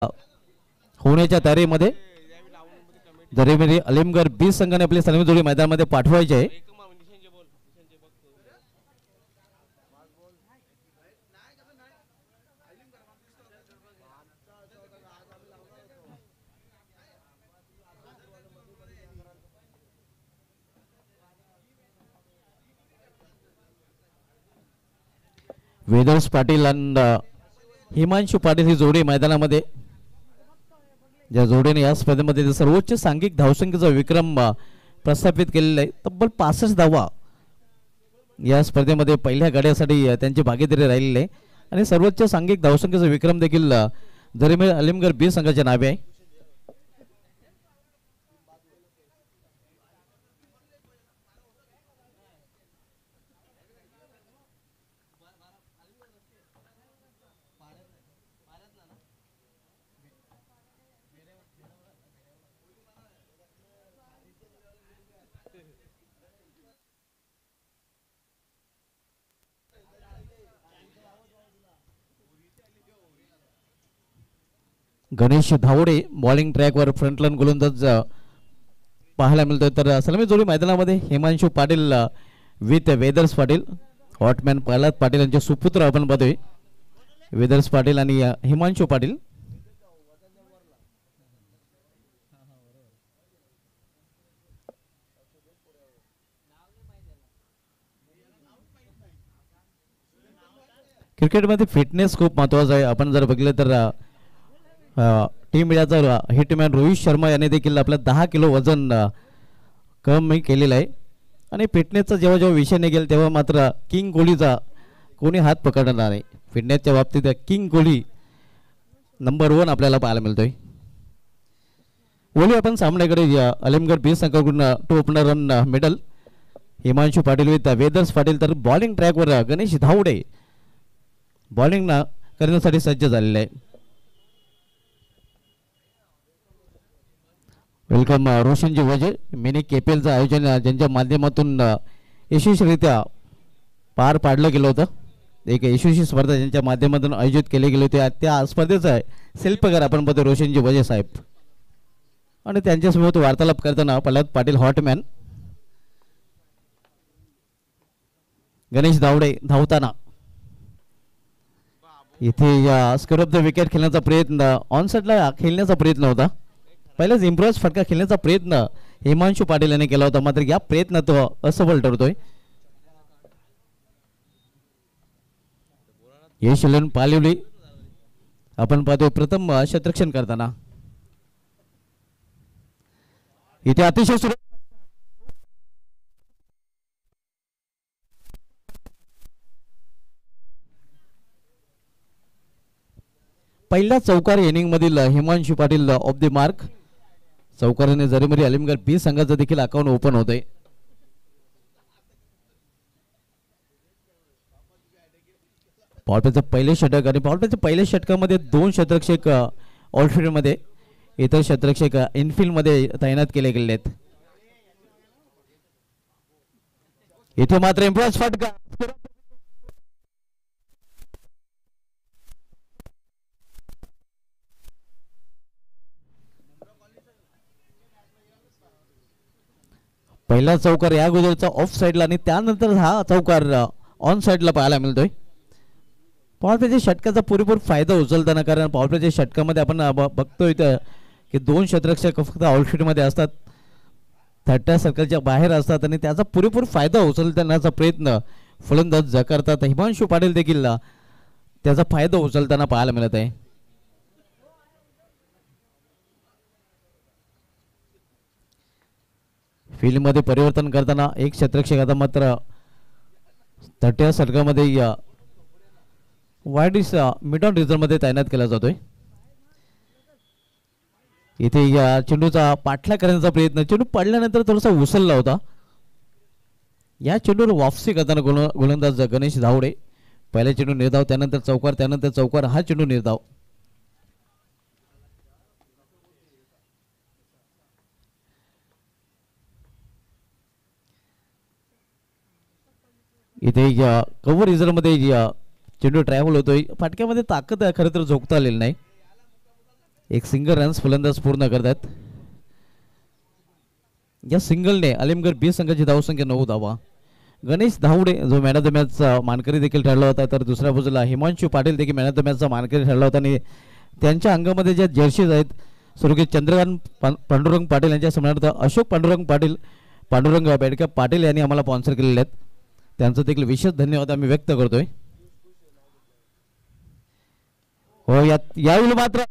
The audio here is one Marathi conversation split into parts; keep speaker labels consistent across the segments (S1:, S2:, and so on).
S1: होण्याच्या तयारीमध्ये दरेमेरी अलीमगड बी संघाने आपली सलामी जोडी मैदानामध्ये पाठवायची आहे. वेदर्स पाटील आणि हिमांशु पाटील ही जोडी मैदानामध्ये, ज्या जोडीने या स्पर्धेमध्ये सर्वोच्च सांघिक धावसंख्येचा विक्रम प्रस्थापित केलेला आहे. तब्बल 65 धावा या स्पर्धेमध्ये पहिल्या गाड्यासाठी त्यांची भागीदारी राहिलेली आहे आणि सर्वोच्च सांघिक धावसंख्येचा विक्रम देखील दरेमेर अलीमगड बी संघाच्या नावे आहे. गणेश धावडे बॉलिंग ट्रॅकवर फ्रंटलाईन गोलंदाज पाहायला मिळतोय. तर सलामी जोडी मैदानामध्ये हिमांशु पाटील विथ वेदर्स पाटील, हॉटमॅन प्रल्हाद पाटील यांचे सुपुत्र आपण पाहतोय. वेदर्स पाटील आणि हिमांशु पाटील. क्रिकेटमध्ये फिटनेस खूप महत्त्वाचा आहे. आपण जर बघितलं तर टीम इंडियाचा हिटमॅन रोहित शर्मा याने देखील आपलं 10 किलो वजन कमी केलेलं आहे आणि फिटनेसचा जेव्हा जेव्हा विषय निघेल तेव्हा मात्र किंग कोहलीचा कोणी हात पकडणार नाही. फिटनेसच्या बाबतीत किंग कोहली नंबर 1 आपल्याला पाहायला मिळतोय. ओली आपण सामन्याकडे अलीमगड बी संघाकडून two opener run middle Himanshu Patil with वेदर्स पाटील. तर बॉलिंग ट्रॅकवर गणेश धावडे बॉलिंग करण्यासाठी सज्ज झालेले आहे. वेलकम रोशनजी वजे. मिनी केपीएलचं आयोजन ज्यांच्या माध्यमातून यशस्वीरित्या पार पाडलं गेलं होतं. एक यशस्वी स्पर्धा ज्यांच्या माध्यमातून आयोजित केले गेले होते, त्या स्पर्धेचा शिल्पकार आपण बघतो रोशनजी वजे साहेब आणि त्यांच्यासोबत वार्तालाप करताना प्रल्हाद पाटील हॉटमॅन. गणेश धावडे धावताना इथे या स्क्वेअर ऑफ द विकेट खेळण्याचा प्रयत्न, ऑन साइडला खेळण्याचा प्रयत्न होता. पहिलेच इम्प्रोज फटका खेळण्याचा प्रयत्न हिमांशु पाटील यांनी केला होता, मात्र या प्रयत्न तो असफल ठरतोय. यश पालिवली आपण पाहतोय प्रथम क्षेत्ररक्षण करताना. इथे अतिशय पहिल्या चौकार इनिंग मधील Himanshu Patil off the mark. चौकाराने जरीमरी अलीमगड बी संघाचं देखील अकाउंट ओपन होतंय. पॉवरप्लेचं पहिले षटक आणि पॉवरप्लेच्या पहिल्या षटकामध्ये 2 क्षेत्ररक्षक ऑलफील्ड मध्ये, इतर क्षेत्ररक्षक इनफील्ड मध्ये तैनात केले गेले आहेत. इथे मात्र इम्प्रोज फटका पहिला चौकार या अगोदरचा ऑफ साइडला आणि त्यानंतर हा चौकार ऑन साइडला पाहायला मिळतोय. पॉवरप्लेच्या षटकाचा पुरेपूर फायदा उचलताना, कारण पॉवरप्लेच्या षटकामध्ये आपण बघतोय की 2 क्षेत्ररक्षक फक्त आउटफील्डमध्ये असतात, 30 सर्कलच्या बाहेर असतात आणि त्याचा पुरेपूर फायदा उचलतानाचा प्रयत्न फलंदाज करतात. हिमांशु पाटील देखील त्याचा फायदा उचलताना पाहायला मिळत आहे. फील्ड मध्ये परिवर्तन करताना एक क्षेत्ररक्षक आता मात्र 30 सर्कलमध्ये वाईड मिड ऑन रिझर्व मध्ये तैनात केला जातोय. इथे या चेंडूचा पाठलाग करण्याचा प्रयत्न, चेंडू पडल्यानंतर थोडासा उसळला होता. या चेंडूवर वापसी करताना गोलंदाज गणेश धावडे. पहिला चेंडू निर्धाव, त्यानंतर चौकार, हा चेंडू निर्धाव. इथे कव्हर रिझर्व मध्ये चेंडू ट्रॅव्हल होतोय. फाटक्यामध्ये ताकद खरं तर झोकता आलेली नाही. एक सिंगल रन्स फलंदाज पूर्ण करतात. या सिंगलने अलिमगड बी संघाची धावसंख्या 9 धावा. गणेश धावडे जो मॅन ऑफ द मॅचचा मानकरी देखील ठरला होता, तर दुसऱ्या बाजूला हिमांशू पाटील देखील मॅन ऑफ द मॅचचा मानकरी ठरला होता. आणि त्यांच्या अंगामध्ये ज्या जर्सीज आहेत स्वर्गीय चंद्रकांत पांडुरंग पाटील यांच्या समर्थ अशोक पांडुरंग बेडके पाटील यांनी आम्हाला स्पॉन्सर केलेले आहेत. त्यांचं देखील विशेष धन्यवाद आम्ही व्यक्त करतोय. हो, यावेळी मात्र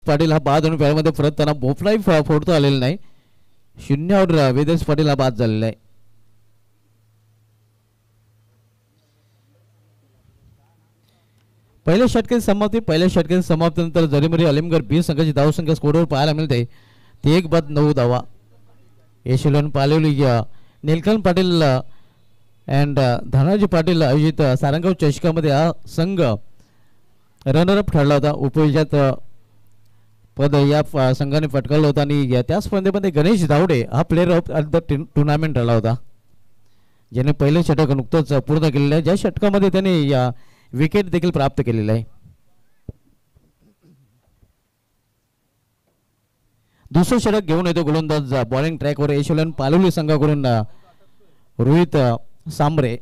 S1: पाटील हा बाद होऊन पॅडमध्ये परत त्यांना भोपळाही फोडता आलेला नाही. 0 आउट वेदेश पाटील हा बाद झालेला आहे. पहिल्या षटकाची समाप्तीनंतर जरीमरी अलिमगड बी संघाची धावसंख्या स्कोरवर पाहायला मिळते ती 1 बाद 9 धावा. यशवंत पालेवली नीलकंठ पाटील अँड धनाजी पाटील आयोजित सारंगाव चषकामध्ये हा संघ रनरअप ठरला होता. उपविजेत पद या संघाने पटकावलं होतं आणि त्या स्पर्धेमध्ये गणेश धावडे हा प्लेअर ऑफ द टुर्नामेंट ठरला होता, ज्याने पहिले षटक नुकतंच पूर्ण केलेलं आहे, ज्या षटकामध्ये त्याने या विकेट देखील प्राप्त केलेलं आहे. दुसरं षटक घेऊन येतो गोलंदाज बॉलिंग ट्रॅकवर यशवंत पालवली संघाकडून रोहित सांबरे.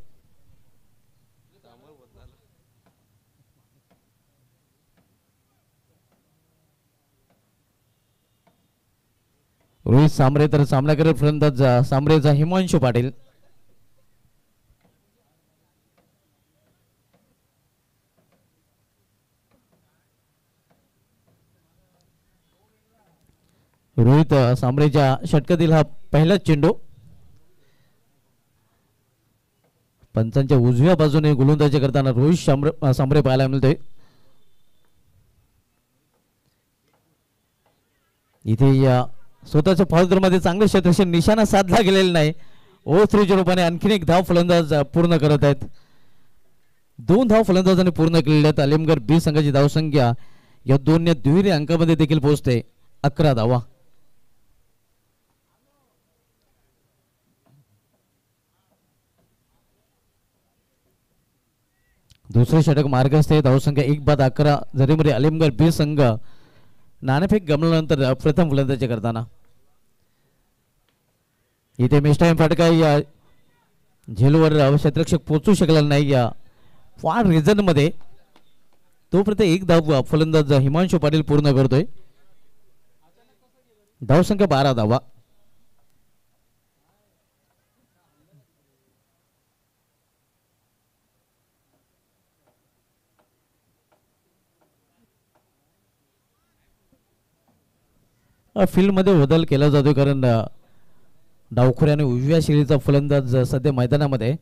S1: तर सामना करत फलंदाज सांबरेचा हिमांशू पाटील. रोहित सांबरेच्या षटकातील हा पहिलाच चेंडू. पंचांच्या उजव्या बाजूने गोलंदाजी करताना रोहित सांबरे पाहायला मिळतोय. इथे या स्वतःच्या फौजदारमध्ये चांगले क्षेत्रक्षण निशाणा साधला गेलेला नाही. 0-3 रूपाने आणखीन एक धाव फलंदाज पूर्ण करत आहेत. 2 धाव फलंदाजांनी पूर्ण केलेल्या आहेत. अलिमगड बी संघाची धावसंख्या या 2 दुहेरी अंकामध्ये देखील पोहोचते 11 धावा. दुसरे षटक मार्गस्थ आहे. धावसंख्या 1 बाद 11. जरीमध्ये अलिमगड बी संघ नाणेफेक गमल्यानंतर प्रथम फलंदाजी करताना इथे मिस्टाईम फटका या झेलवर क्षेत्ररक्षक पोहोचू शकला नाही. या फार रिझन मध्ये तोपर्यंत 1 धाव फलंदाज हिमांशू पाटील पूर्ण करतोय. धावसंख्या 12 धावा. फील्डमध्ये बदल केला जातो कारण डावखोऱ्याने उजव्या शैलीचा फलंदाज सध्या मैदानामध्ये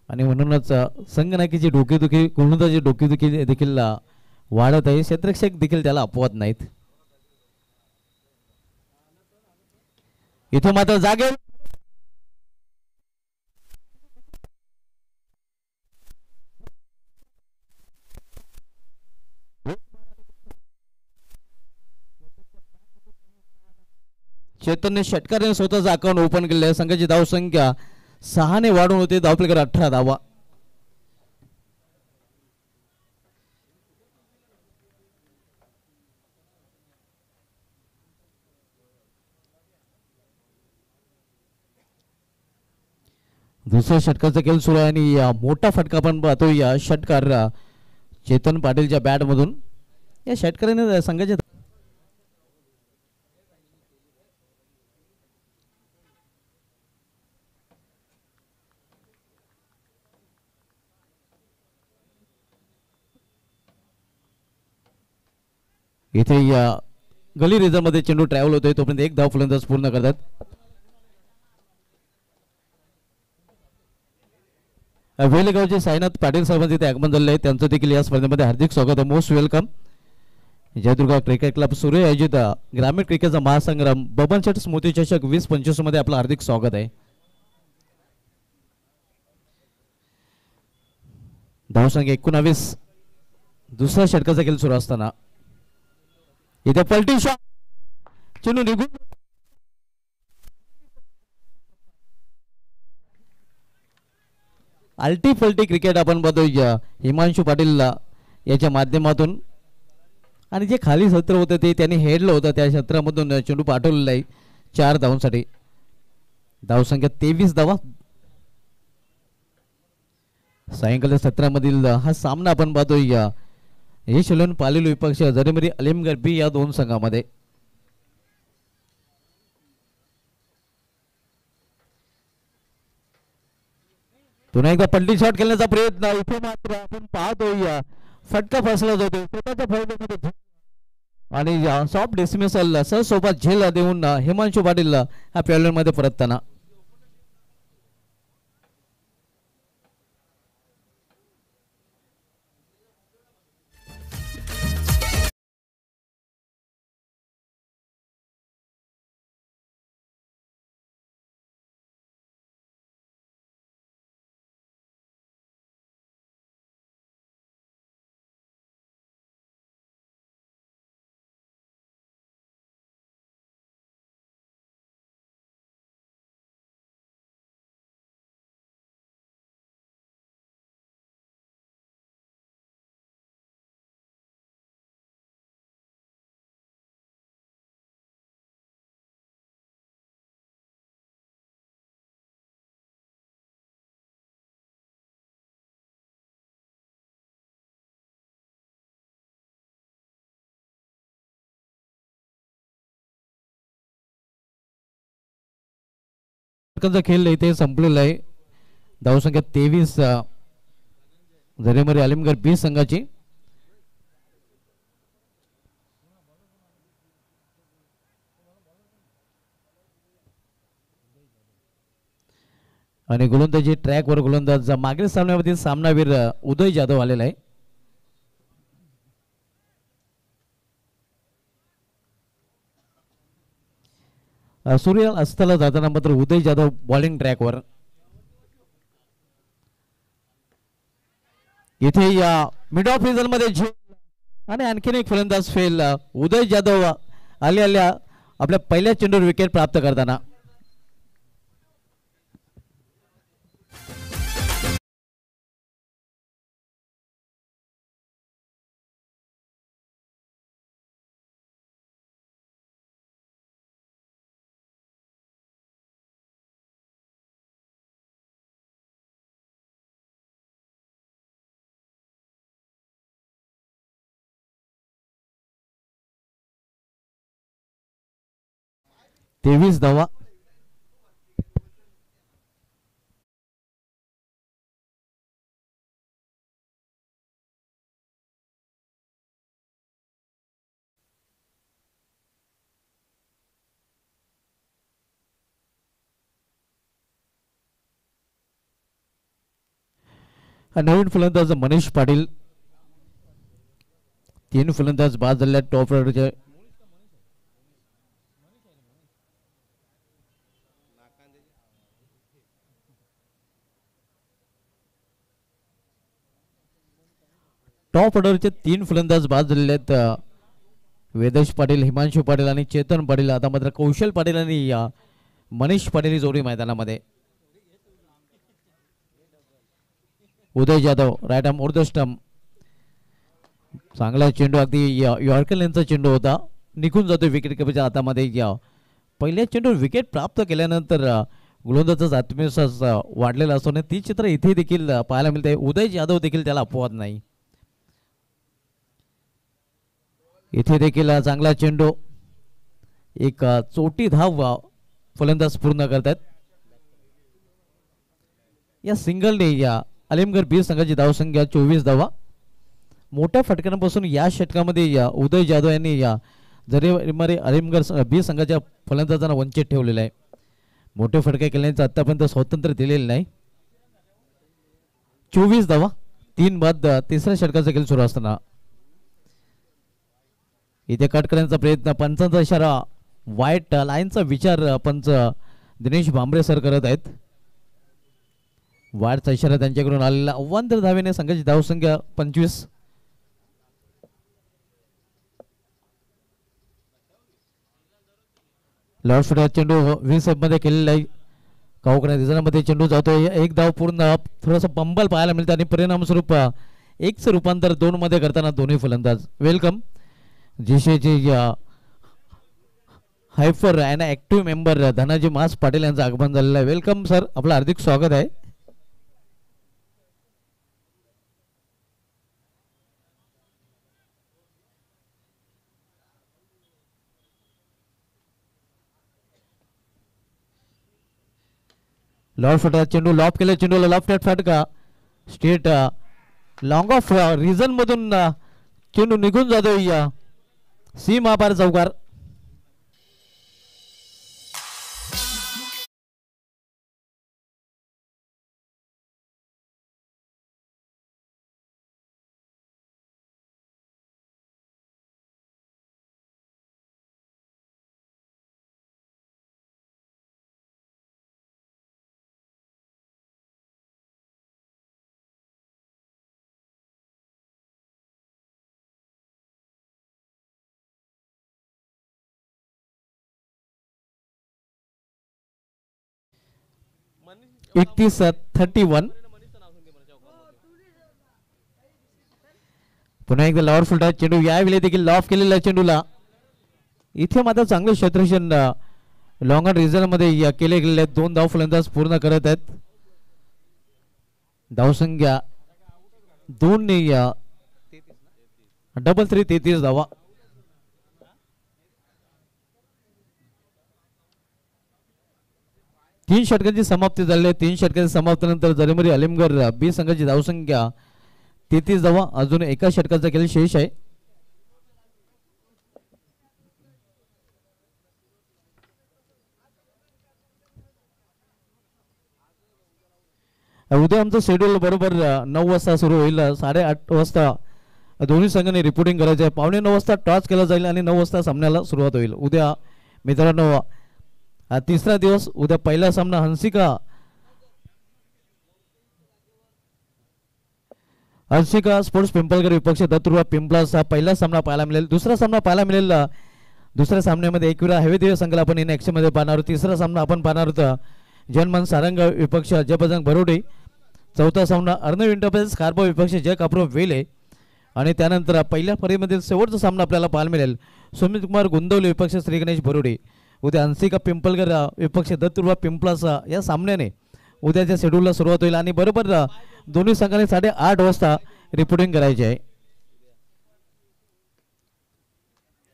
S1: आणि म्हणूनच संगणकीची डोकेदुखी गोलंदाजी डोकेदुखी देखील वाढत आहे. क्षेत्ररक्षक देखील त्याला अपवाद नाहीत. इथे मात्र जागे चेतनने षटकाराने स्वतःचं अकाउंट ओपन केले आहे. संघाची धावसंख्या 6 ने वाढून होते. धावफलकावर 18 धावा. दुसऱ्या षटकाचा खेळ सुरू आहे आणि मोठा फटका पण पाहतो या षटकार चेतन पाटीलच्या बॅट मधून. या षटकाराने संघाच्या इथे या गली रिझर्व मध्ये चेंडू ट्रॅव्हल होतोय. तोपर्यंत 1 धाव फलंदाज पूर्ण करतात. वेलगावचे साईनाथ पाटील साहेबांचे इथे आगमन झाले आहे. त्यांचं देखील या स्पर्धेमध्ये हार्दिक स्वागत आहे. Most welcome. Jai Durga cricket club सूर्य आयोजित ग्रामीण क्रिकेटचा महासंग्राम बबन शेठ स्मृती चषक 2025 मध्ये आपलं हार्दिक स्वागत आहे. धावसंख्या 19. दुसऱ्या षटकाचा खेळ सुरू असताना इथे पलटी शॉट चेंडू निघून अल्टी फल्टी क्रिकेट आपण बघतोय हिमांशू पाटील याच्या माध्यमातून. आणि जे खाली सत्र होतं ते त्यांनी हेडलं होतं, त्या क्षेत्रामधून चेंडू पाठवलेला आहे 4 धावांसाठी. धावसंख्या 23 धावा. सायंकाळच्या सत्रामधील हा सामना आपण पाहतोय हे शिलोन पालील विपक्ष जरीमरी अलीमगढ बी या दोन संघामध्ये. पुन्हा एकदा पलटी शॉट खेळण्याचा प्रयत्न. इथे मात्र आपण पाहतोय फटका फसला जातो स्वतःच्या फायद्यामध्ये आणि सॉफ्ट डिसमिसल सोबत झेल देऊन हिमांशू पाटील हा पॅव्हलियन मध्ये परतताना. खेळ इथे संपलेला आहे. धावसंख्या 23 जरीमरी अलीमगढ बी संघाची. आणि गोलंदाजी ट्रॅकवर गोलंदाज मागील सामन्यामध्ये सामनावीर उदय जाधव आलेला आहे. सूर्य अस्ताला जाताना मात्र उदय जाधव बॉलिंग ट्रॅकवर. इथे या मिड ऑफ सीझन मध्ये आणि आणखीन एक फलंदाज फेल. उदय जाधव आल्या आपल्या पहिल्या चेंडूवर विकेट प्राप्त करताना. तेवीस धावा. नवीन फलंदाज मनीष पाटील. 3 फलंदाज बाद झाले टॉप ऑर्डरचे. टॉप ऑर्डरचे 3 फलंदाज बाद झालेले आहेत. वेदेश पाटील, हिमांशू पाटील आणि चेतन पाटील. आता मात्र कौशल पाटील आणि मनीष पाटील जोडी मैदानामध्ये. Uday Jadhav right arm over the stump. चांगला चेंडू अगदी यॉर्कर लेनचा चेंडू होता, निघून जातो विकेट किपरच्या हातामध्ये. पहिल्या चेंडूवर विकेट प्राप्त केल्यानंतर गोलंदाजाचा आत्मविश्वास वाढलेला असतो आणि ती चित्र इथे देखील पाहायला मिळते. उदय जाधव देखील त्याला अपवाद नाही. इथे देखील चांगला चेंडू. एक चोटी धाव फलंदाज पूर्ण करतात. या सिंगलने या अलीमगढ बी संघाची धावसंख्या 24 धावा. मोठ्या फटक्यांपासून या षटकामध्ये उदय जाधव यांनी जरीमरी अलीमगढ बी संघाच्या फलंदाजांना वंचित ठेवलेला आहे. मोठे फटके खेळण्याचं आतापर्यंत स्वातंत्र्य दिलेलं नाही. 24 धावा. 3 बाद तिसऱ्या षटकाचा खेळ सुरू असताना इथे कट करण्याचा प्रयत्न, पंचांचा इशारा, वाईट लाईनचा विचार पंच दिनेश भांबरे सर करत आहेत. वाईटचा इशारा त्यांच्याकडून आलेला, अव्वांतर धावेने संघाची धावसंख्या 25. लॉर्ड फुटा चेंडू मध्ये केलेला आहे. काऊकण्या दिसण्यामध्ये चेंडू जातोय. एक धाव पूर्ण, थोडासा पंबल पाहायला मिळतं आणि परिणामस्वरूप एकचं रूपांतर 2 मध्ये करताना दोन्ही फलंदाज. वेलकम जीशेचे हायफर अँड ऍक्टिव्ह मेंबर धनाजी मास पाटील यांचं आगमन झालेलं आहे. वेलकम सर, आपलं हार्दिक स्वागत आहे. लॉर्ड फुटा चेंडू लॉफ केलं, चेंडूला लॉफ्ट फटका, स्टेट लॉंग ऑफ रिझन मधून चेंडू निघून जातोय सीमा पार चौकार. एक 31. पुन्हा एकदा लॉर्ड फुलटा चेंडू यावेळी देखील लॉफ केलेला चेंडूला. इथे मात्र चांगले क्षेत्ररक्षण लॉंग ऑन रिझन मध्ये केले गेलेले आहेत. 2 धाव फलंदाज पूर्ण करत आहेत. धावसंख्या 2 ने डबल 3 33 धावा. तीन षटकांची समाप्ती झाली आहे. 3 षटकांच्या समाप्तीनंतर जरीमरी अलिमगड बी संघाची धावसंख्या 33 धावा. अजून एका षटकाचा खेळ शेष आहे. उद्या आमचं शेड्यूल बरोबर 9 वाजता सुरू होईल. 8:30 वाजता दोन्ही संघांनी रिपोर्टिंग करायचं आहे. 8:45 वाजता टॉस केला जाईल आणि 9 वाजता सामन्याला सुरुवात होईल. उद्या मित्रांनो तिसरा दिवस. उद्या पहिला सामना हंसिका स्पोर्ट्स पिंपळकर विपक्ष दत्तुर्वा पिंपलास हा पहिला सामना पाहायला मिळेल. दुसरा सामना पाहायला मिळेल. दुसऱ्या सामन्यामध्ये एकविरा हवेदेव संघाला आपण इन ॲक्शन मध्ये पाहणार आहोत. तिसरा सामना आपण पाहणार होता जनमन सारंग विपक्ष जयबजरंग बरोडे. चौथा सामना अर्णव इंटरप्राइजेस कार्बो विपक्ष जय काप्रो वेले. आणि त्यानंतर पहिल्या फेरीमधील शेवटचा सामना आपल्याला पाहायला मिळेल सुमित कुमार गोंदवले विपक्ष श्री गणेश बरोडे. उद्या हंसिका पिंपळकर विपक्ष दत्तुर्वा पिंपलासा या सामन्याने उद्याच्या शेड्यूलला सुरुवात होईल आणि बरोबर दोन्ही संघाने 8:30 वाजता रिपोर्टिंग करायची आहे.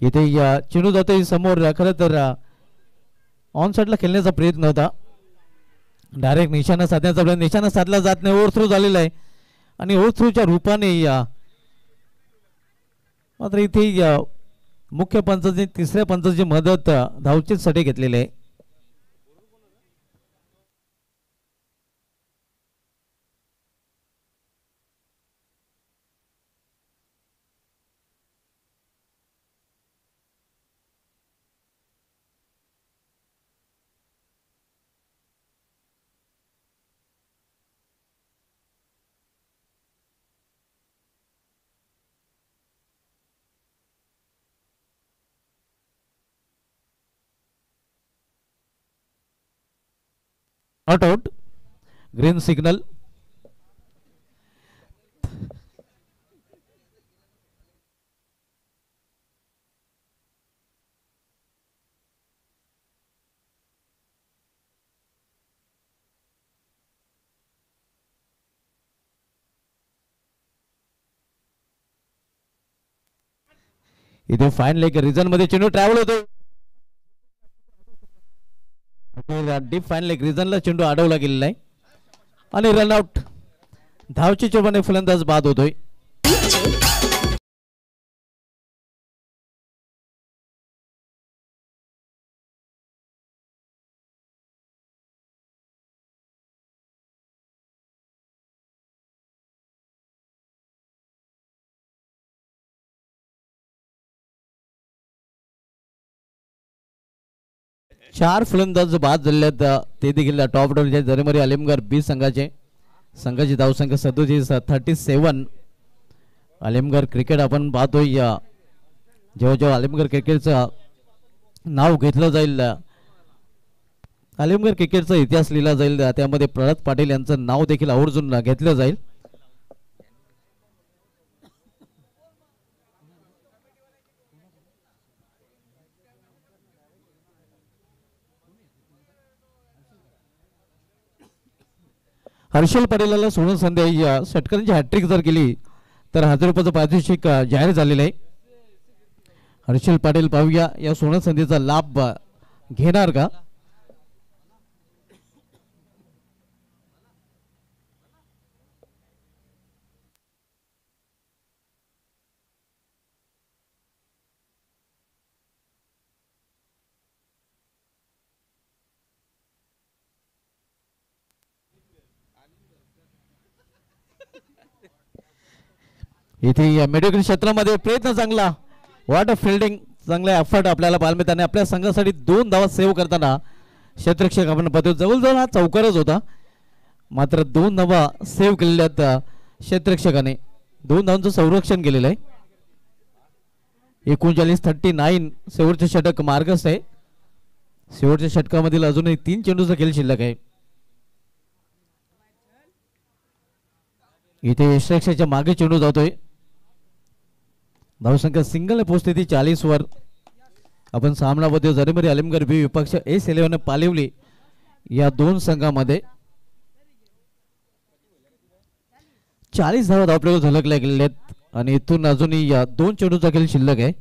S1: इथे चेंडू जातोय समोर. खरं तर ऑन साईडला खेळण्याचा प्रयत्न होता. डायरेक्ट निशाणा साधण्याचा प्रयत्न, निशाणा साधला जात नाही. ओव्हर थ्रो झालेला आहे आणि ओव्हर थ्रोच्या रूपाने मात्र इथे मुख्य पंचाची तिसऱ्या पंचाची मदत धावचीसाठी घेतलेली आहे. Not out, green signal. इथे फाईन लेग रिझन मध्ये चेंडू ट्रॅव्हल होतो. डीप फाईन लेग रिझनला चेंडू अडवला गेलेला आहे आणि रनआउट. धावची चोबाने फलंदाज बाद होतोय. चार फलंदाज बाद झालेले आहेत ते देखील टॉप ऑर्डरचे जरीमरी आलिमगड बी संघाची धावसंख्या 37 आलिमगड क्रिकेट आपण पाहतोय जेव्हा जेव्हा आलिमगड क्रिकेटचं नाव घेतलं जाईल आलिमगड क्रिकेटचा इतिहास लिहिला जाईल त्यामध्ये प्रहलाद पाटील यांचं नाव देखील आवर्जून घेतलं जाईल. हर्षल पाटीलला सोडून संधी षटकारांची हॅट्रिक जर केली तर 1000 रुपयाचं पारितोषिक जाहीर झालेलं आहे. हर्षल पाटील पाहूया या सोडून संधीचा लाभ घेणार का. इथे मेडिकल क्षेत्रामध्ये प्रयत्न चांगला वॉट फिल्डिंग चांगला एफर्ट आपल्याला पाहायला मिळतात आणि आपल्या संघासाठी 2 धावा सेव्ह करताना क्षेत्ररक्षक आपण पाहतो जवळजवळ हा चौकारच होता मात्र 2 धावा सेव्ह केलेल्या आहेत क्षेत्ररक्षकाने 2 धावांचं संरक्षण केलेलं आहे. 39-39 शेवटचे षटक मार्गस्थ आहे. शेवटच्या षटकामधील अजूनही 3 चेंडूचा खेळ शिल्लक आहे. इथे क्षेत्ररक्षकाच्या मागे चेंडू जातोय. धावसंख्या सिंगल पोहोचते 40 वर. आपण सामना बघतोय जरीमरी आलिमगड बी विपक्ष S11 पालिवली या 2 संघामध्ये 40 धावा धावपैकी झलकल्या गेलेल्या आहेत आणि इथून अजूनही या 2 चेंडूचा खेळ शिल्लक आहे.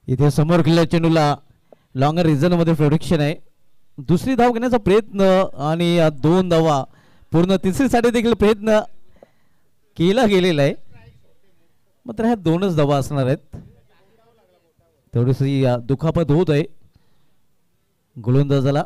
S1: इथे समोर खेळलेल्या चेंडूला लॉंगर रिझन मध्ये प्रोडक्शन आहे. दुसरी धाव घेण्याचा प्रयत्न आणि 2 धावा पूर्ण तिसरीसाठी देखील प्रयत्न केला गेलेला आहे मात्र ह्या 2च धावा असणार आहेत. थोडीशी दुखापत होत आहे गोलंदाजाला.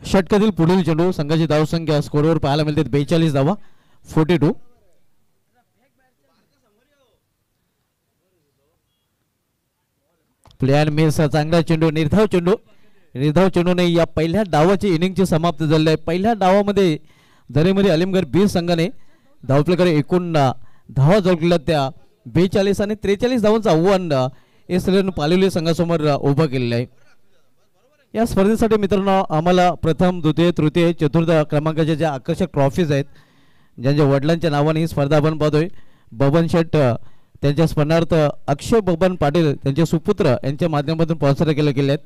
S1: षटकातील पुढील चेंडू संघाची धावसंख्या स्कोरवर पाहायला मिळते 42 धावा 42. प्लेयर मिस चांगला चेंडू निर्धाव चेंडूने या पहिल्या डावाची इनिंगची समाप्ती झाली आहे. पहिल्या डावामध्ये जरीमरी आलिमगड बी संघाने धावपैकी एकूण धावा जोडल्या त्या 42 आणि 43 धावांचं आव्हान S11 पालिवली संघासमोर उभं केलेलं आहे. या स्पर्धेसाठी मित्रांनो आम्हाला प्रथम द्वितीय तृतीय चतुर्थ क्रमांकाच्या ज्या आकर्षक ट्रॉफीज आहेत ज्यांच्या वडिलांच्या नावाने ही स्पर्धा आपण पाहतोय बबन शेठ त्यांच्या स्मरणार्थ अक्षय बबन पाटील त्यांचे सुपुत्र यांच्या माध्यमातून स्पॉन्सर केले गेले आहेत.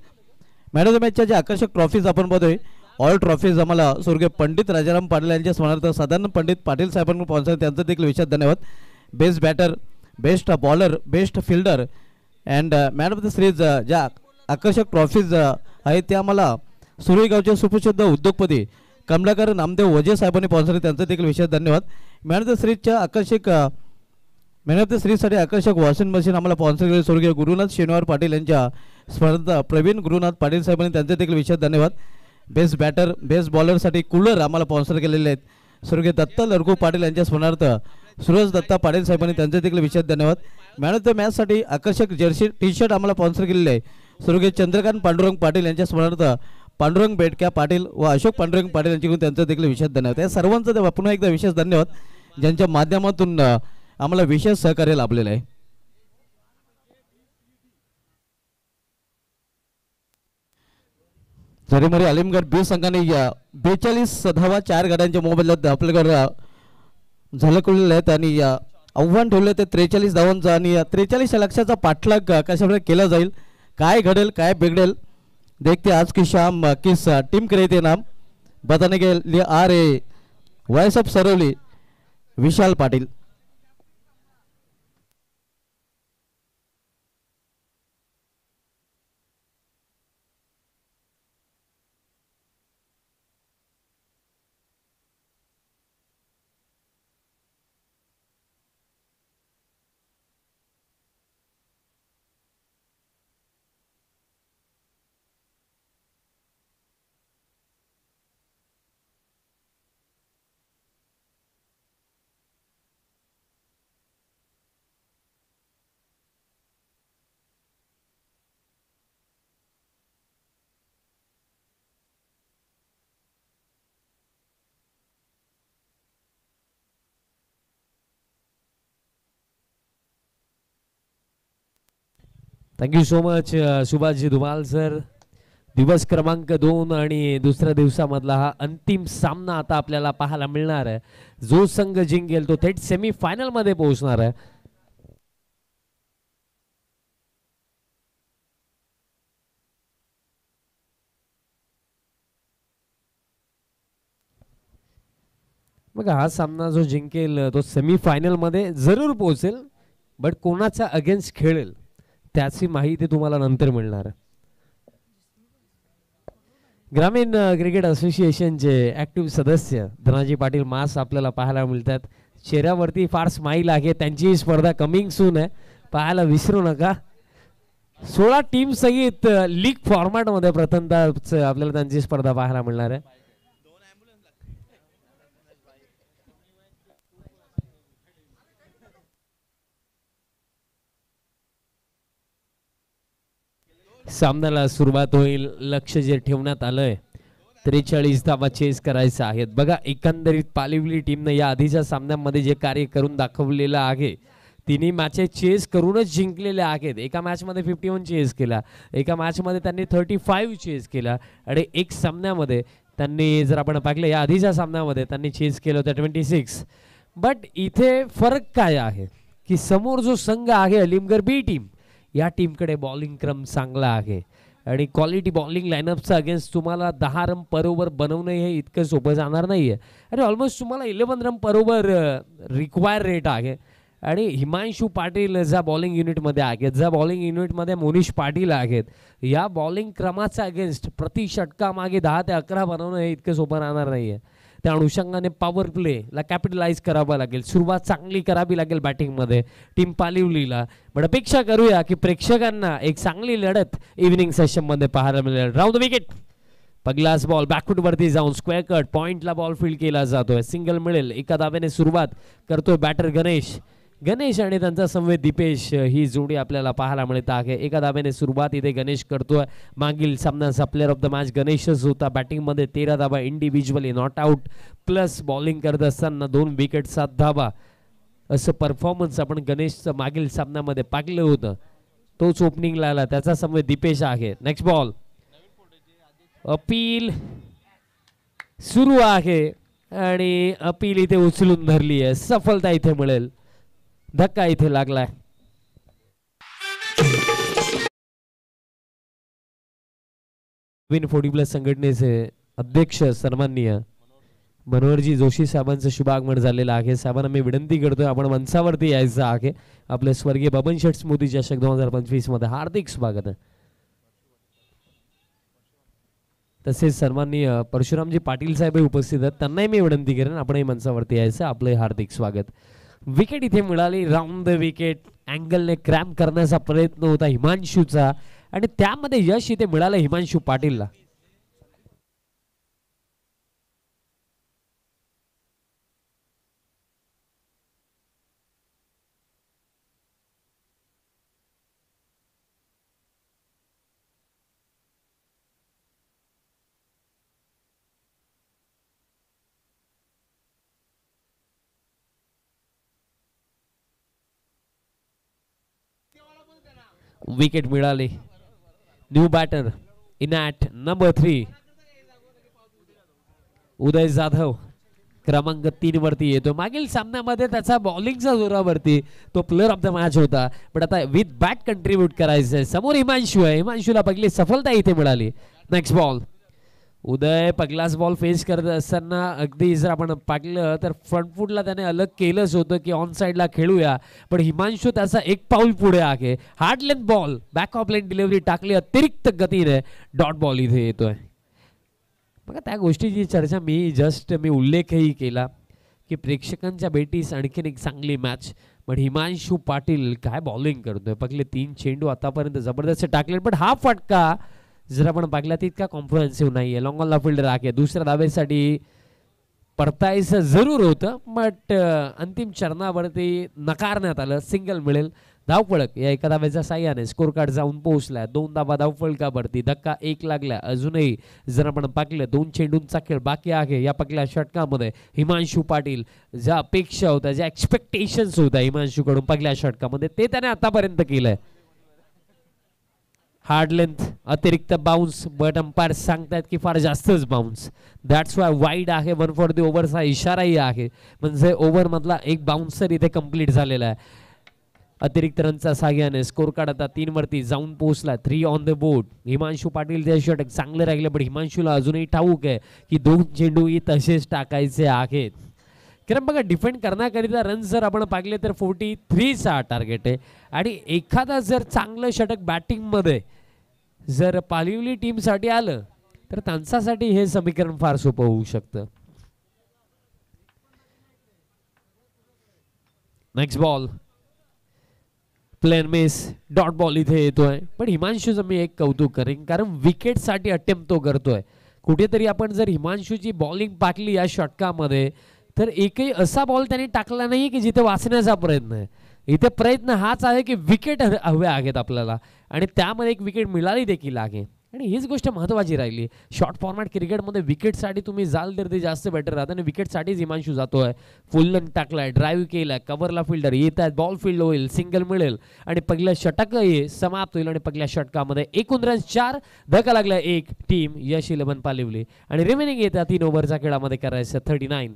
S1: मॅन ऑफ द मॅचच्या ज्या आकर्षक ट्रॉफीज आपण पाहतोय ऑल ट्रॉफीज आम्हाला स्वर्गीय पंडित राजाराम पाटील यांच्या स्मरणार्थ सदानंद पंडित पाटील साहेबांना स्पॉन्सर त्यांचं देखील विशेष धन्यवाद. Best batter, best bowler, best fielder and man of the series ज्या आकर्षक ट्रॉफीज आहेत त्या आम्हाला सुरई गावचे सुप्रसिद्ध उद्योगपती कमलाकर नामदेव वजे साहेबांनी स्पॉन्सर त्यांचं देखील विशेष धन्यवाद. मॅन ऑफ द सिरीजच्या आकर्षक मॅन ऑफ द सिरीजसाठी आकर्षक वॉशिंग मशीन आम्हाला स्पॉन्सर केले स्वर्गीय गुरुनाथ शनिवार पाटील यांच्या स्मरणार्थ प्रवीण गुरुनाथ पाटील साहेबांनी त्यांचे देखील विशेष धन्यवाद. बेस्ट बॅटर, बेस्ट बॉलरसाठी कूलर आम्हाला स्पॉन्सर केलेले आहेत स्वर्गीय दत्ता लडकू पाटील यांच्या स्मरणार्थ सूरज दत्ता पाटील साहेबांनी त्यांचे देखील विशेष धन्यवाद. मॅन ऑफ द मॅचसाठी आकर्षक जर्सी टी शर्ट आम्हाला स्पॉन्सर केलेले आहे स्वर्गीय चंद्रकांत पांडुरंग पाटील यांच्या स्मरणार्थ पांडुरंग बेटक्या पाटील व अशोक पांडुरंग पाटील यांच्याकडून त्यांचं देखील विशेष धन्यवाद. या सर्वांचं पुन्हा एकदा विशेष धन्यवाद ज्यांच्या माध्यमातून आम्हाला विशेष सहकार्य लाभलेलं आहे. झरीमरी आलिमगड बी संघाने 42 धावा 4 गाड्यांच्या मोबदल्यात आपल्याकडे झलकलेले आहेत आणि आव्हान ठेवले ते 43 धावांचं आणि 43 लक्षाचा पाठलाग कशाप्रकारे केला जाईल, काय घडेल काय बिघडेल देखते आज की शाम किस टीम के रहते नाम बताने के लिए आ रहे voice of Sarauli Vishal Patil.
S2: Thank you so much Subhashji Dhumal sir. दिवस क्रमांक 2 आणि दुसऱ्या दिवसामधला हा अंतिम सामना आता आपल्याला पाहायला मिळणार आहे. जो संघ जिंकेल तो थेट सेमीफायनल मध्ये पोहोचणार आहे. बघा हा सामना जो जिंकेल तो सेमीफायनल मध्ये जरूर पोहोचेल, बट कोणाच्या अगेन्स्ट खेळेल त्याची माहिती तुम्हाला नंतर मिळणार. ग्रामीण क्रिकेट असोसिएशनचे ऍक्टिव्ह सदस्य धनाजी पाटील मास आपल्याला पाहायला मिळतात. चेहऱ्यावरती फार स्माईल आहे. त्यांची स्पर्धा कमिंग सून आहे, पाहायला विसरू नका. 16 टीम सहित लीग फॉर्मॅट मध्ये प्रथमतः आपल्याला त्यांची स्पर्धा पाहायला मिळणार आहे. सामन्याला सुरुवात होईल. लक्ष जे ठेवण्यात आलंय 43 धावा चेस करायचा आहेत. बघा एकंदरीत पालिवली टीमने या आधीच्या सामन्यांमध्ये जे कार्य करून दाखवलेलं आहे, तिन्ही मॅचेस चेस करूनच जिंकलेल्या आहेत. एका मॅच मध्ये 51 चेस केला, एका मॅच मध्ये त्यांनी 35 चेस केला आणि एक सामन्यामध्ये त्यांनी जर आपण पाहिलं या आधीच्या सामन्यामध्ये त्यांनी चेस केलं होतं 26. बट इथे फरक काय आहे की समोर जो संघ आहे अलिमगड बी टीम, या टीमकडे बॉलिंग क्रम चांगला आहे आणि क्वालिटी बॉलिंग लाईनअपचा अगेन्स्ट तुम्हाला 10 रन पर ओव्हर बनवणं हे इतकं सोपं जाणार नाही आहे. आणि ऑलमोस्ट तुम्हाला 11 रन पर ओव्हर रिक्वायर रेट आहे. आणि हिमांशू पाटील ज्या बॉलिंग युनिटमध्ये आहेत, ज्या बॉलिंग युनिटमध्ये मोनिश पाटील आहेत, या बॉलिंग क्रमाचा अगेन्स्ट प्रति षटकामागे 10 ते 11 बनवणं हे इतकं सोपं राहणार नाही आहे. त्या अनुषंगाने पॉवर प्लेला कॅपिटलाइज करावं लागेल, सुरुवात चांगली करावी लागेल बॅटिंगमध्ये टीम पालिवलीला. पण अपेक्षा करूया की प्रेक्षकांना एक चांगली लढत इव्हिनिंग सेशनमध्ये पाहायला मिळेल. राऊंड द विकेट, पगलास बॉल बॅकफूट वरती जाऊन स्क्वेअर कट पॉइंटला बॉल फील्ड केला जातोय. सिंगल मिळेल. एका धाब्याने सुरुवात करतोय बॅटर गणेश आणि त्यांचा समवेत दीपेश ही जोडी आपल्याला पाहायला मिळत आहे. एका धाब्याने सुरुवात इथे गणेश करतोय. मागील सामन्याचा प्लेअर ऑफ द मॅच गणेशच होता. बॅटिंगमध्ये 13 धाबा individually not out, plus bowling करत असताना 2 विकेट 7 धाबा असं परफॉर्मन्स आपण गणेशचं मागील सामन्यामध्ये पाहिलं होतं. तोच ओपनिंगला आला. त्याचा समवेत दीपेश आहे. नेक्स्ट बॉल, अपील सुरू आहे आणि अपील इथे उचलून धरली आहे. सफलता इथे मिळेल. धक्का इथे लागलाय. विन 40+ संघटनेचे अध्यक्ष सन्माननीय मनोहरजी जोशी साहेबांचं शुभ आगमन झालेलं आहे. साहेबांना मी विनंती करतोय आपण मंचावरती यायचं आहे. आपले स्वर्गीय बबन शेठ स्मृती चषक 2025 मध्ये हार्दिक स्वागत आहे. तसेच सन्माननीय परशुरामजी पाटील साहेब उपस्थित आहेत, त्यांनाही मी विनंती करेन आपणही मंचावरती यायचं. आपले हार्दिक स्वागत. विकेट इथे मिळाली, राऊंड द विकेट. अँगलने क्रॅम्प करण्याचा प्रयत्न होता हिमांशूचा आणि त्यामध्ये यश इथे मिळालं हिमांशू पाटीलला. विकेट मिळाली. New batter in at number 3 Uday Jadhav क्रमांक 3 वरती येतो. मागील सामन्यामध्ये त्याचा बॉलिंगचा जोरावरती तो प्लेअर ऑफ द मॅच होता, पण आता विथ बॅट कंट्रीब्यूट करायचंय. समोर हिमांशू आहे, हिमांशूला पहिली सफलता इथे मिळाली. Next ball. उदय पहिलाच बॉल फेस करत असताना अगदी जर आपण पाहिलं तर फ्रंट फूटला त्याने अलग केलंच होतं की ऑन साईडला खेळूया, पण हिमांशू त्याचा एक पाऊल पुढे आहे. Hard length ball, back of length delivery टाकली अतिरिक्त गतीने. डॉट बॉल इथे येतोय. बघा त्या गोष्टीची चर्चा मी उल्लेखही केला की प्रेक्षकांच्या भेटीस आणखीन एक चांगली मॅच, पण हिमांशू पाटील काय बॉलिंग करतोय. पहिले 3 चेंडू आतापर्यंत जबरदस्त टाकले, पण हा फटका जर आपण पाहिला तितका कॉम्प्रिहेन्सिव्ह नाहीये. लॉंग ऑन ला फिल्डर आहे, दुसऱ्या धावेसाठी परतायचं जरूर होतं, बट अंतिम चरणावरती नकारण्यात आलं. सिंगल मिळेल. धावफलक या एका धावेच्या साह्याने स्कोर कार्ड जाऊन पोहोचलाय. 2 धावा धावफलकावरती. धक्का 1 लागला. अजूनही जर आपण पाहिलं 2 चेंडूंचा खेळ बाकी आहे या पहिल्या षटकामध्ये. हिमांशू पाटील ज्या अपेक्षा होत्या, ज्या एक्सपेक्टेशन्स होत्या हिमांशूकडून पहिल्या षटकामध्ये, ते त्याने आतापर्यंत केलंय. हार्ड लेंथ, अतिरिक्त बाउन्स, बट अंपायर सांगतायत की फार जास्तच बाउन्स. दॅट्स वाय वाईड आहे. 1 फॉर द ओव्हरचा इशाराही आहे, म्हणजे ओव्हर मधला एक बाउन्सर इथे कंप्लीट झालेला आहे. अतिरिक्त रनचा साह्याने स्कोर कार्ड आता 3 वरती जाऊन पोहोचला. 3 on the board. Himanshu Patil ते षटक चांगले राहिले, पण हिमांशूला अजूनही ठाऊक आहे की 2 चेंडूही तसेच टाकायचे आहेत. कारण बघा डिफेंड करण्याकरिता रन जर आपण पाहिले तर 43चा टार्गेट आहे, आणि एखादा जर चांगलं षटक बॅटिंगमध्ये जर पालिवली टीमसाठी आलं तर त्यांच्यासाठी हे समीकरण फार सोपं होऊ शकतं. Next ball. Play and miss. Dot ball इथे येतोय, पण हिमांशूचं मी एक कौतुक करेन, कारण विकेटसाठी अटेम्प्ट तो करतोय. कुठेतरी आपण जर हिमांशूची बॉलिंग पाकली या षटकामध्ये तर एकही असा बॉल त्यांनी टाकला नाही की जिथे वाचण्याचा प्रयत्न आहे. इथे प्रयत्न हाच आहे की विकेट हवे आहेत आपल्याला, आणि त्यामध्ये एक विकेट मिळाली देखील आहे. आणि हीच गोष्ट महत्त्वाची राहिली. शॉर्ट फॉर्मॅट क्रिकेटमध्ये विकेटसाठी तुम्ही जाल तर ते जास्त बेटर राहतं, आणि विकेटसाठीच हिमांशू जातोय. फुल रन टाकलाय, ड्राईव्ह केलाय, कव्हरला फिल्डर येत आहेत, बॉल फील्ड होईल, सिंगल मिळेल आणि पहिलं षटकही समाप्त होईल. आणि पहिल्या षटकामध्ये एकूण रन 4, धक्का लागला 1. टीम यश 11 पालिवली, आणि रिमेनिंग येत्या 3 ओव्हरच्या खेळामध्ये करायचं 39.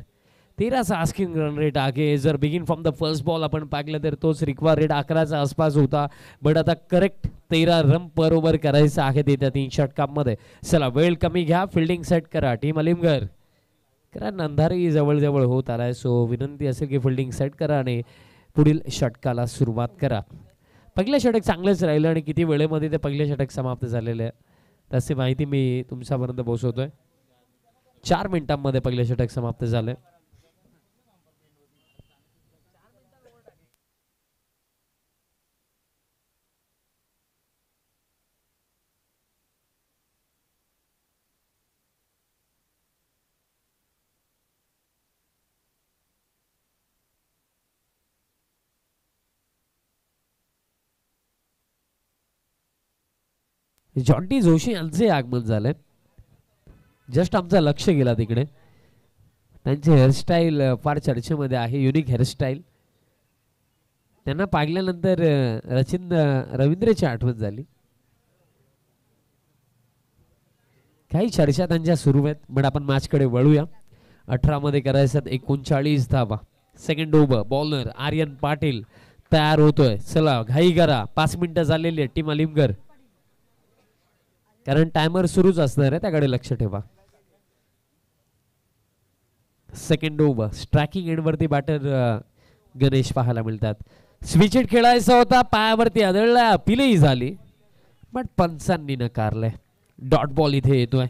S2: 13चा आस्किंग रन रेट आहे. जर begin from the first ball आपण पाहिलं तर तोच रिक्वायर रेट 11च्या आसपास होता, बट आता करेक्ट 13 रन पर ओव्हर करायचं आहे येत्या 3 षटकांमध्ये. चला वेळ कमी घ्या, फिल्डिंग सेट करा टीम अलिमगर, कारण अंधारही जवळ होत आलाय. सो विनंती असेल की फिल्डिंग सेट करा आणि पुढील षटकाला सुरुवात करा. पहिलं षटक चांगलंच राहिलं, आणि किती वेळेमध्ये ते पहिलं षटक समाप्त झालेलं आहे त्याची माहिती मी तुमच्यापर्यंत पोहोचवतोय. 4 मिनिटांमध्ये पहिलं षटक समाप्त झालंय. जॉन्टी जोशी यांचे आगमन झालंय. जस्ट आमचं लक्ष गेला तिकडे. त्यांचे हेअरस्टाईल फार चर्चेमध्ये आहे, युनिक हेअरस्टाईल. त्यांना पाहिल्यानंतर रवींद्रची आठवण झाली. काही चर्चा त्यांच्या सुरू आहेत, पण आपण मॅचकडे वळूया. 18 मध्ये करायचं 39 धावा. Second over. Bowler Aryan Patil तयार होतोय. चला घाई करा, 5 मिनिटं झालेली आहे टीम अलिमगर, कारण टायमर सुरूच असणार आहे, त्याकडे लक्ष ठेवा. सेकंड ओव्हर स्ट्रायकिंग एंडवरती बॅटर गणेश पाहायला मिळतात. स्विच हिट खेळायचा होता, पायावरती आदळला, अपीलही झाली बट पंचांनी नकारलंय. डॉट बॉल इथे येतोय.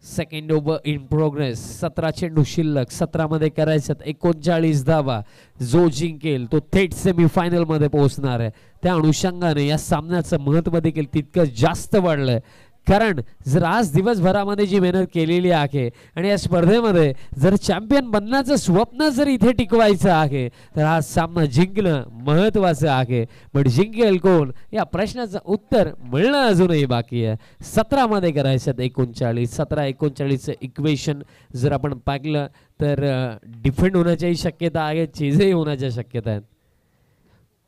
S2: Second over in progress. 17 चेंडू शिल्लक, 17 मध्ये करायच्यात 39 धावा. जो जिंकेल तो थेट सेमीफायनल मध्ये पोहोचणार आहे. त्या अनुषंगाने या सामन्याचं महत्त्व देखील तितकं जास्त वाढलंय. कारण जर आज दिवसभरामध्ये जी मेहनत केलेली आहे आणि या स्पर्धेमध्ये जर चॅम्पियन बनण्याचं स्वप्न जर इथे टिकवायचं आहे तर हा सामना जिंकणं महत्त्वाचं आहे. पण जिंकेल कोण या प्रश्नाचं उत्तर मिळणं अजूनही बाकी आहे. 17 मध्ये करायचं 39. 17-39चं इक्वेशन जर आपण पाहिलं तर डिफेंड होण्याच्याही शक्यता आहे, चेजही होण्याच्या शक्यता आहेत.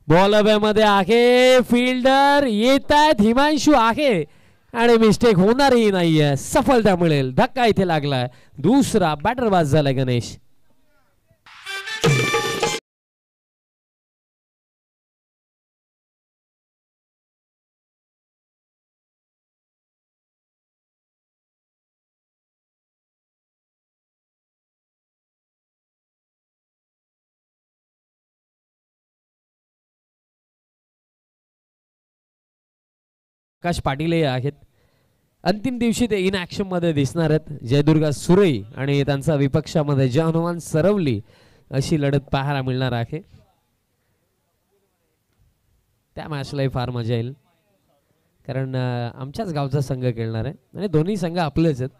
S2: बॉल हवेमध्ये आहे, फिल्डर येत आहेत, हिमांशू आहे आणि मिस्टेक होणारही नाहीये. सफलता मिळेल. धक्का इथे लागलाय. दुसरा बॅटर बाद झालाय गणेश. आकाश पाटील आहेत. अंतिम दिवशी ते इन ऍक्शन मध्ये दिसणार आहेत. जयदुर्गा सुरई आणि त्यांचा विपक्षामध्ये जय हनुमान सरवली अशी लढत पाहायला मिळणार आहे. त्या मॅचलाही फार मजा येईल कारण आमच्याच गावचा संघ खेळणार आहे आणि दोन्ही संघ आपलेच आहेत.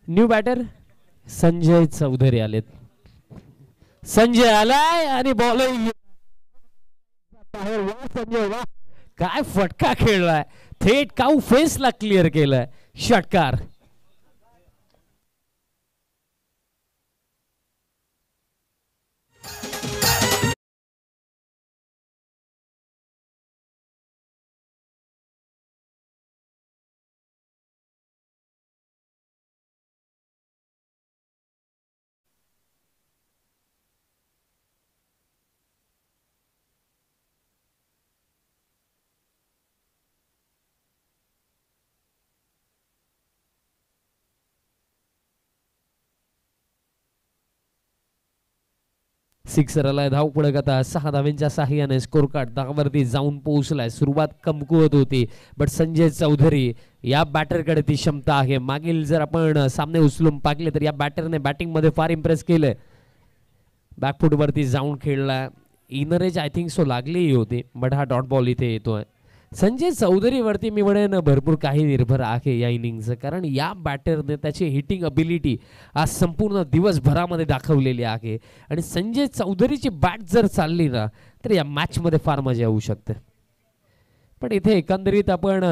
S2: न्यू बॅटर संजय चौधरी आलेत. संजय आलाय आणि बॉल संजय वा काय फटका खेळलाय. थेट काऊ फेसला क्लिअर केलाय. षटकार. सिक्सर आलाय. धावपळ आता 6 धावांच्या साह्याने स्कोर कार्ड 10 वरती जाऊन पोहोचलाय. सुरुवात कमकुवत होती बट संजय चौधरी या बॅटरकडे ती क्षमता आहे. मागील जर आपण सामने उचलून पाहिले तर या बॅटरने बॅटिंग मध्ये फार इम्प्रेस केलंय. बॅकफुट वरती जाऊन खेळला. Inner edge I think so लागलीही होती बट हा डॉट बॉल इथे येतोय. संजय चौधरी वरती मी म्हणेन भरपूर काही निर्भर आहे या इनिंगचं कारण या बॅटरने त्याची हिटिंग अबिलिटी आज संपूर्ण दिवसभरामध्ये दाखवलेली आहे आणि संजय चौधरीची बॅट जर चालली ना तर या मॅचमध्ये फार मजा येऊ शकते. पण इथे एकंदरीत आपण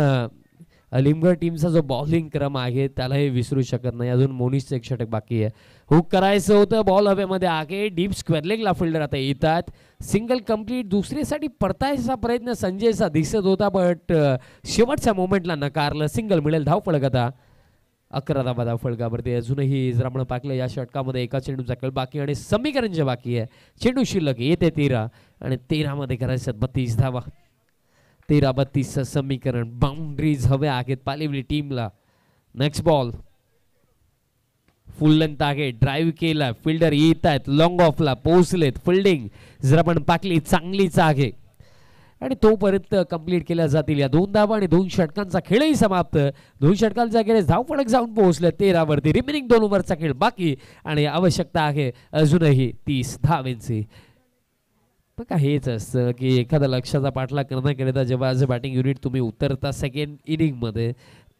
S2: अलिमगड टीमचा जो बॉलिंग क्रम आहे त्यालाही विसरू शकत नाही. अजून मोनिशचं एक षटक बाकी आहे. हुक करायचं होतं. बॉल हवेमध्ये आहे. डीप स्क्वेअर लेगला फिल्डर आता येतात. Single complete. दुसरीसाठी परतायचा प्रयत्न संजयचा दिसत होता बट शेवटच्या मोमेंटला नकारलं. सिंगल मिळेल. धावफलक आता 11 धावा धावफलकावरती. अजूनही जर आपण पाहिलं या षटकामध्ये एका चेंडूचा खेळ बाकी आणि समीकरण जे बाकी आहे. चेंडू शिल्लक येते 13 आणि 13 मध्ये करायचं 32 धावा. 13-32 समीकरण. बाउंड्रीज हवे आहेत पालिवली टीमला. नेक्स्ट बॉल फुल लेंथ आहे. ड्राईव्ह केला. फिल्डर येत आहेत. लॉंग ऑफला पोहोचलेत. फिल्डिंग जर आपण पाकली चांगलीच आहे आणि तोपर्यंत कंप्लीट केल्या जातील या 2 धावा आणि 2 षटकांचा खेळही समाप्त. 2 षटकांचा खेळ धावफलक जाऊन पोहोचले 13 वरती. रिमेनिंग 2 ओव्हरचा खेळ बाकी आणि आवश्यकता आहे अजूनही 30 धावांची. बघा हेच असतं की एखादा लक्ष्याचा पाठलाग करण्याकरिता जेव्हा ॲज अ बॅटिंग युनिट तुम्ही उतरता सेकंड इनिंगमध्ये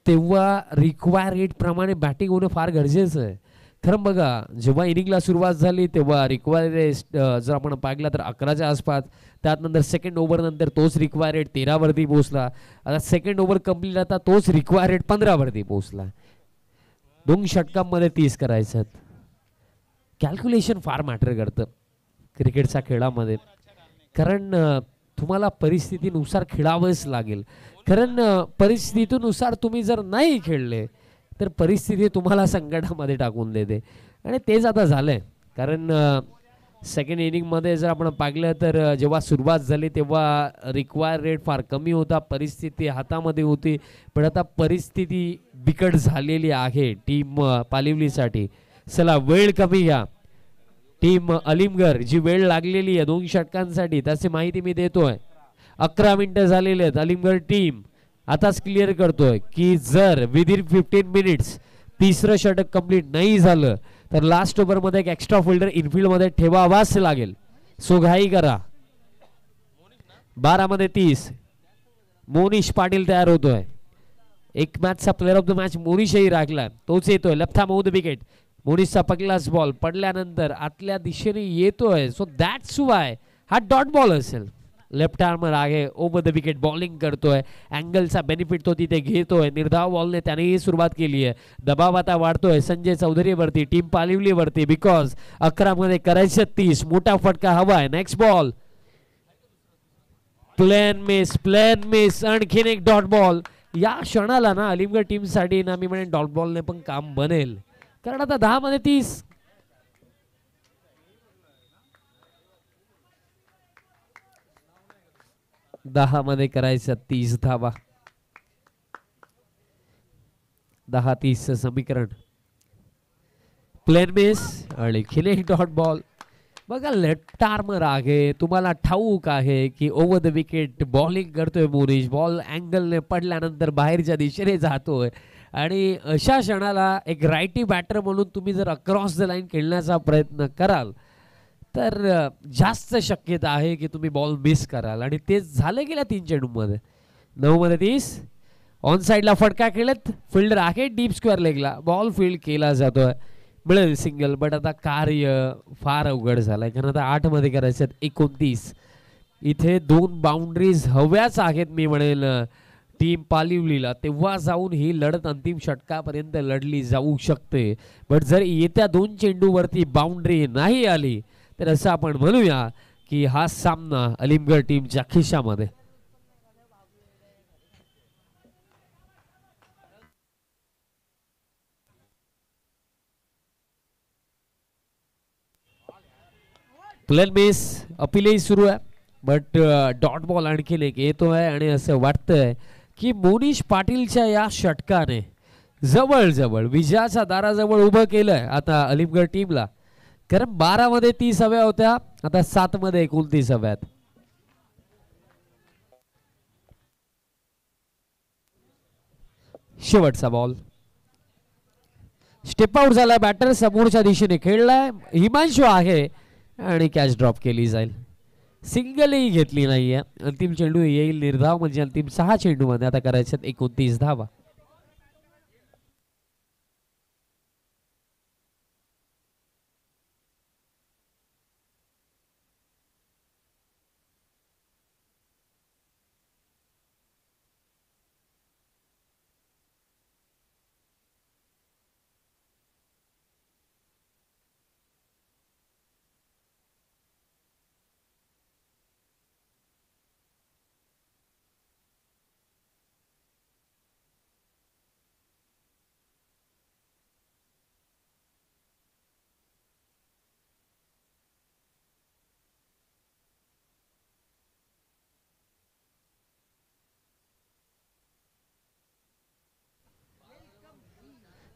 S2: तेव्हा रिक्वायर्ड प्रमाणे बॅटिंग होणं फार गरजेचं आहे. खरं बघा जेव्हा इनिंगला सुरुवात झाली तेव्हा रिक्वायर्ड जर आपण पाहिलं तर 11च्या आसपास. त्यानंतर सेकंड ओव्हर नंतर तोच रिक्वायर्ड 13 वरती पोहोचला. आता सेकंड ओव्हर कंप्लीट आता तोच रिक्वायर्ड 15 वरती पोहोचला. 2 षटकांमध्ये 30 करायचं. कॅल्क्युलेशन फार मॅटर करतं क्रिकेटच्या खेळामध्ये कारण तुम्हाला परिस्थितीनुसार खेळावंच लागेल. कारण परिस्थितीनुसार तुम्ही जर नाही खेळले तर परिस्थिती तुम्हाला संकटामध्ये टाकून देते आणि तेच आता झालंय. कारण सेकंड इनिंग मध्ये जर आपण पाहिलं तर जेव्हा सुरुवात झाली तेव्हा रिक्वायर रेट फार कमी होता, परिस्थिती हातामध्ये होती, पण आता परिस्थिती बिकट झालेली आहे टीम पालिवलीसाठी. चला वेळ कमी घ्या. टीम अलिमगड जी वेळ लागलेली आहे 2 षटकांसाठी त्याची माहिती मी देतोय. 11 मिनिटं झालेली आहेत. अलिमगड टीम आताच क्लिअर करतोय की जर विदिन 15 मिनिट्स तिसरं षटक कंप्लीट नाही झालं तर लास्ट ओव्हर मध्ये एक एक्स्ट्रा फिल्डर इनफिल्ड मध्ये ठेवावाच लागेल. सो घाई करा. 12 मध्ये 30 मोनिश पाटील तयार होतोय. एक मॅचचा प्लेअर ऑफ द मॅच मोनिशही राखला, तोच येतोय. Left arm the wicket. मोनिशचा पहिलाच बॉल पडल्यानंतर आतल्या दिशेने येतोय. सो दॅट्स वाय हा डॉट बॉल असेल. लेफ्ट आर्मर आहे, ओव्हर द विकेट बॉलिंग करतोय. अँगलचा बेनिफिट तो तिथे घेतोय. निर्धाव बॉलने त्यानेही सुरुवात केली आहे. दबाव आता वाढतोय संजय चौधरीवरती, टीम पालिवलीवरती, बिकॉज 11 मध्ये करायचे 30. मोठा फटका हवाय. Next ball play and miss. आणखीन एक डॉट बॉल. या क्षणाला ना अलिमगड टीम साठी ना मी म्हणेन डॉट बॉलने पण काम बनेल, कारण आता 10 मध्ये 30. दहा मध्ये करायचं 30 धावा. 10-30 समीकरण. प्लेन मिस आणि खिले डॉट बॉल. बघा लेफ्ट आर्मर आहे, तुम्हाला ठाऊक आहे की ओव्हर द विकेट बॉलिंग करतोय मोनिश. बॉल अँगलने पडल्यानंतर बाहेरच्या दिशेने जातोय आणि अशा क्षणाला एक रायटी बॅटर म्हणून तुम्ही जर अक्रॉस द लाईन खेळण्याचा प्रयत्न कराल तर जास्त शक्यता आहे की तुम्ही बॉल मिस कराल आणि तेच झालं गेल्या 3 चेंडूमध्ये. 9 मध्ये 30. ऑन साईडला फटका खेळत फिल्डर आहे डीप स्क्वेअर लेगला. बॉल फील्ड केला जातोय, मिळेल सिंगल. बट आता कार्य फार अवघड झालंय, कारण आता 8 मध्ये करायचे 29. इथे 2 बाउंड्रीज हव्याच आहेत मी म्हणेल टीम पालिवलीला, तेव्हा जाऊन ही लढत अंतिम षटकापर्यंत लढली जाऊ शकते. बट जर येत्या 2 चेंडूवरती बाउंड्री नाही आली तर असं आपण म्हणूया की हा सामना अलिमगड टीमच्या खिशामध्ये. Plain miss. अपीलही सुरू आहे, बट डॉट बॉल आणखीन एक येतोय आणि असं वाटतंय की मोनिश पाटीलच्या या षटकाने जवळ विजयाच्या दाराजवळ उभं केलंय आता अलिमगड टीमला. कारण 12 मध्ये 30 हव्या होत्या, आता 7 मध्ये 29 हव्यात. शेवटचा बॉल. स्टेप आउट झाला बॅटर, समोरच्या दिशेने खेळलाय. हिमांशु आहे आणि कॅच ड्रॉप केली जाईल. सिंगलही घेतली नाहीये. अंतिम चेंडू येईल निर्धाव, म्हणजे अंतिम 6 चेंडू मध्ये आता करायच्यात 29 धावा.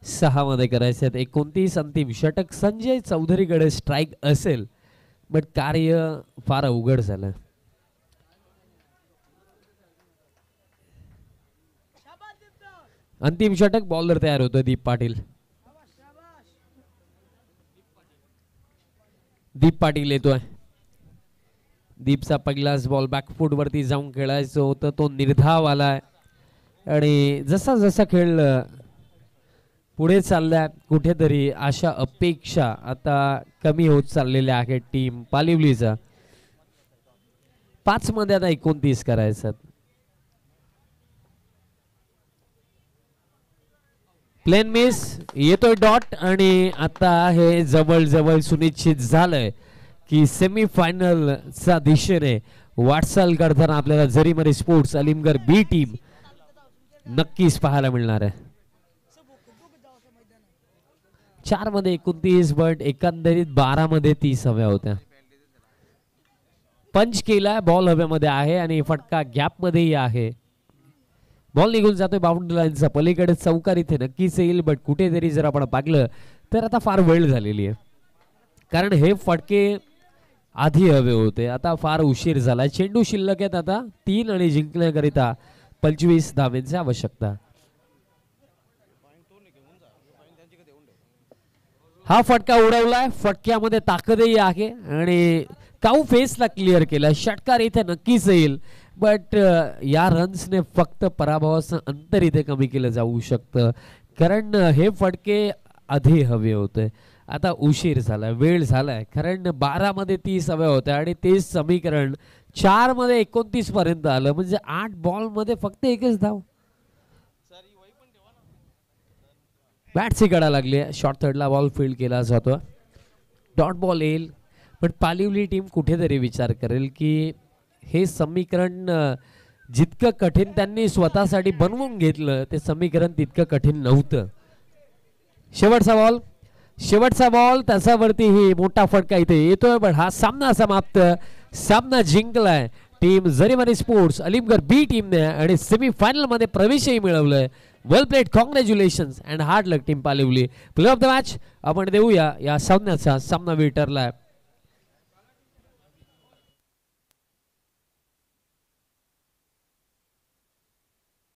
S2: सहा मध्ये करायचे 29. अंतिम षटक संजय चौधरीकडे स्ट्राइक असेल, बट कार्य फार अवघड झालं. अंतिम षटक. बॉलर तयार होतो दीप पाटील. दीप पाटील येतोय. दीपचा पहिलाच बॉल बॅकफूट वरती जाऊन खेळायचं होतं, तो निर्धाव आलाय आणि जसा जसा खेळ पुढे चाललाय कुठेतरी अशा अपेक्षा आता कमी होत चाललेल्या आहेत टीम पालिवलीचा. 5 मध्ये आता 29 करायचं. Plain miss. येतोय डॉट आणि आता हे जवळ सुनिश्चित झालंय की सेमीफायनल चा दिशेने वाटचाल करताना आपल्याला जरीमरी स्पोर्ट्स अलिमगड बी टीम नक्कीच पाहायला मिळणार आहे. 4 मध्ये 29, बट एकंदरीत 12 मध्ये 30 हव्या होत्या. पंच केलाय, बॉल हवेमध्ये आहे आणि फटका गॅप मध्येही आहे. बॉल निघून जातोय बाउंड्री लाईनचा पलीकडे. चौकार इथे नक्कीच येईल, बट कुठेतरी जर आपण पाहिलं तर आता फार वेळ झालेली आहे, कारण हे फटके आधी हवे होते, आता फार उशीर झाला. चेंडू शिल्लक आहेत आता 3 आणि जिंकण्याकरिता 25 धावांची आवश्यकता. हा फटका उडवलाय, फटक्यामध्ये ताकदही आहे आणि काऊ फेसला क्लिअर केला. षटकार इथे नक्कीच येईल, बट या रन्सने फक्त पराभवाचं अंतर इथे कमी केलं जाऊ शकतं, कारण हे फटके आधी हवे होते. आता उशीर झाला, वेळ झालाय, कारण 12 मध्ये 30 हवे होते आणि तेच समीकरण 4 मध्ये 29 पर्यंत आलं, म्हणजे 8 बॉल मध्ये फक्त एकच धाव. बॅटची गडा लागली, शॉर्ट थर्डला बॉल फील्ड केला जातो, डॉट बॉल येईल. पण पालिवली टीम कुठेतरी विचार करेल की हे समीकरण जितकं कठीण त्यांनी स्वतःसाठी बनवून घेतलं ते समीकरण तितकं कठीण नव्हतं. शेवटचा बॉल त्याच्यावरतीही मोठा फटका इथे येतोय, पण हा सामना समाप्त. सामना जिंकलाय टीम जरीमनी स्पोर्ट्स अलीमगढ बी टीमने आणि सेमीफायनल मध्ये प्रवेशही मिळवलाय. Well played, congratulations and hard luck team Palivali. Play off the match आपण देऊया या सामन्याचा सामनावीर ठरलाय